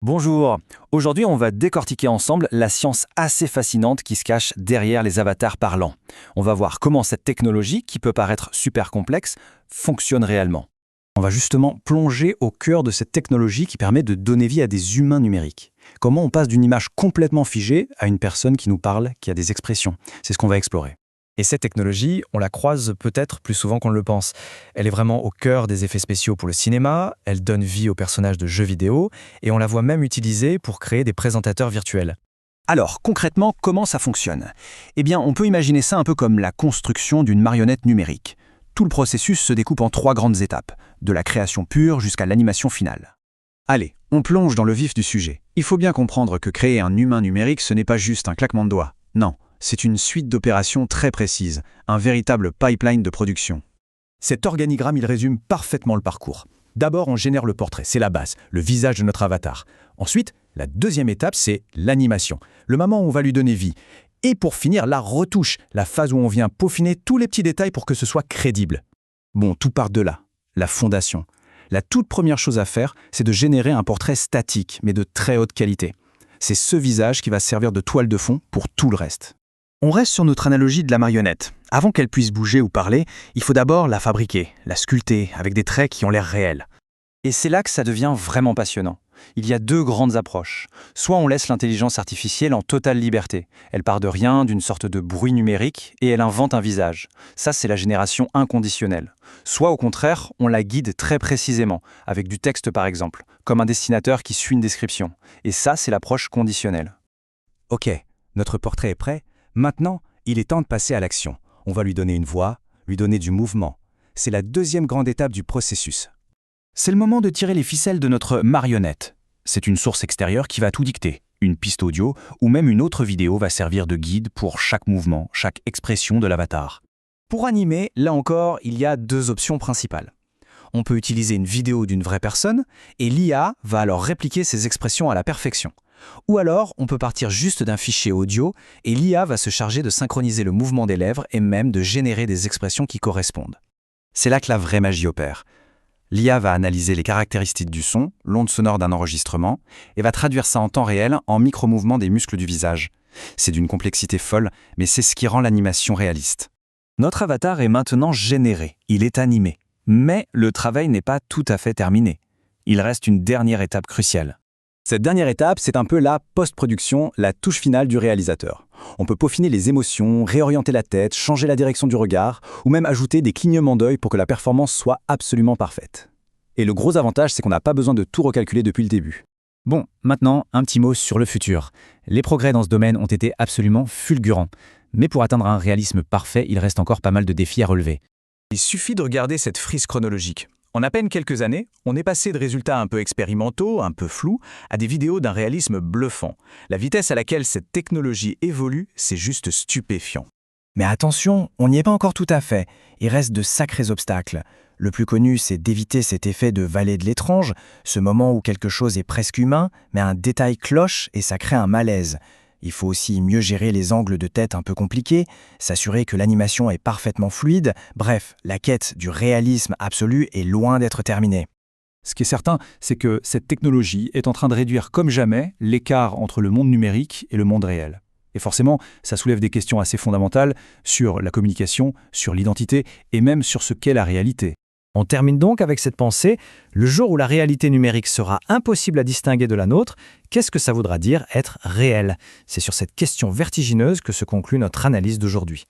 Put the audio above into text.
Bonjour, aujourd'hui on va décortiquer ensemble la science assez fascinante qui se cache derrière les avatars parlants. On va voir comment cette technologie, qui peut paraître super complexe, fonctionne réellement. On va justement plonger au cœur de cette technologie qui permet de donner vie à des humains numériques. Comment on passe d'une image complètement figée à une personne qui nous parle, qui a des expressions. C'est ce qu'on va explorer. Et cette technologie, on la croise peut-être plus souvent qu'on ne le pense. Elle est vraiment au cœur des effets spéciaux pour le cinéma, elle donne vie aux personnages de jeux vidéo, et on la voit même utilisée pour créer des présentateurs virtuels. Alors, concrètement, comment ça fonctionne? Eh bien, on peut imaginer ça un peu comme la construction d'une marionnette numérique. Tout le processus se découpe en 3 grandes étapes, de la création pure jusqu'à l'animation finale. Allez, on plonge dans le vif du sujet. Il faut bien comprendre que créer un humain numérique, ce n'est pas juste un claquement de doigts. Non, c'est une suite d'opérations très précises, un véritable pipeline de production. Cet organigramme, il résume parfaitement le parcours. D'abord, on génère le portrait, c'est la base, le visage de notre avatar. Ensuite, la deuxième étape, c'est l'animation, le moment où on va lui donner vie. Et pour finir, la retouche, la phase où on vient peaufiner tous les petits détails pour que ce soit crédible. Bon, tout part de là, la fondation. La toute première chose à faire, c'est de générer un portrait statique, mais de très haute qualité. C'est ce visage qui va servir de toile de fond pour tout le reste. On reste sur notre analogie de la marionnette. Avant qu'elle puisse bouger ou parler, il faut d'abord la fabriquer, la sculpter, avec des traits qui ont l'air réels. Et c'est là que ça devient vraiment passionnant. Il y a 2 grandes approches. Soit on laisse l'intelligence artificielle en totale liberté. Elle part de rien, d'une sorte de bruit numérique, et elle invente un visage. Ça, c'est la génération inconditionnelle. Soit au contraire, on la guide très précisément, avec du texte par exemple, comme un dessinateur qui suit une description. Et ça, c'est l'approche conditionnelle. Ok, notre portrait est prêt. Maintenant, il est temps de passer à l'action. On va lui donner une voix, lui donner du mouvement. C'est la deuxième grande étape du processus. C'est le moment de tirer les ficelles de notre marionnette. C'est une source extérieure qui va tout dicter. Une piste audio ou même une autre vidéo va servir de guide pour chaque mouvement, chaque expression de l'avatar. Pour animer, là encore, il y a 2 options principales. On peut utiliser une vidéo d'une vraie personne, et l'IA va alors répliquer ses expressions à la perfection. Ou alors, on peut partir juste d'un fichier audio, et l'IA va se charger de synchroniser le mouvement des lèvres et même de générer des expressions qui correspondent. C'est là que la vraie magie opère. L'IA va analyser les caractéristiques du son, l'onde sonore d'un enregistrement, et va traduire ça en temps réel en micro-mouvements des muscles du visage. C'est d'une complexité folle, mais c'est ce qui rend l'animation réaliste. Notre avatar est maintenant généré, il est animé. Mais le travail n'est pas tout à fait terminé. Il reste une dernière étape cruciale. Cette dernière étape, c'est un peu la post-production, la touche finale du réalisateur. On peut peaufiner les émotions, réorienter la tête, changer la direction du regard, ou même ajouter des clignements d'œil pour que la performance soit absolument parfaite. Et le gros avantage, c'est qu'on n'a pas besoin de tout recalculer depuis le début. Bon, maintenant, un petit mot sur le futur. Les progrès dans ce domaine ont été absolument fulgurants. Mais pour atteindre un réalisme parfait, il reste encore pas mal de défis à relever. Il suffit de regarder cette frise chronologique. En à peine quelques années, on est passé de résultats un peu expérimentaux, un peu flous, à des vidéos d'un réalisme bluffant. La vitesse à laquelle cette technologie évolue, c'est juste stupéfiant. Mais attention, on n'y est pas encore tout à fait. Il reste de sacrés obstacles. Le plus connu, c'est d'éviter cet effet de vallée de l'étrange, ce moment où quelque chose est presque humain, mais un détail cloche et ça crée un malaise. Il faut aussi mieux gérer les angles de tête un peu compliqués, s'assurer que l'animation est parfaitement fluide. Bref, la quête du réalisme absolu est loin d'être terminée. Ce qui est certain, c'est que cette technologie est en train de réduire comme jamais l'écart entre le monde numérique et le monde réel. Et forcément, ça soulève des questions assez fondamentales sur la communication, sur l'identité et même sur ce qu'est la réalité. On termine donc avec cette pensée, le jour où la réalité numérique sera impossible à distinguer de la nôtre, qu'est-ce que ça voudra dire être réel? C'est sur cette question vertigineuse que se conclut notre analyse d'aujourd'hui.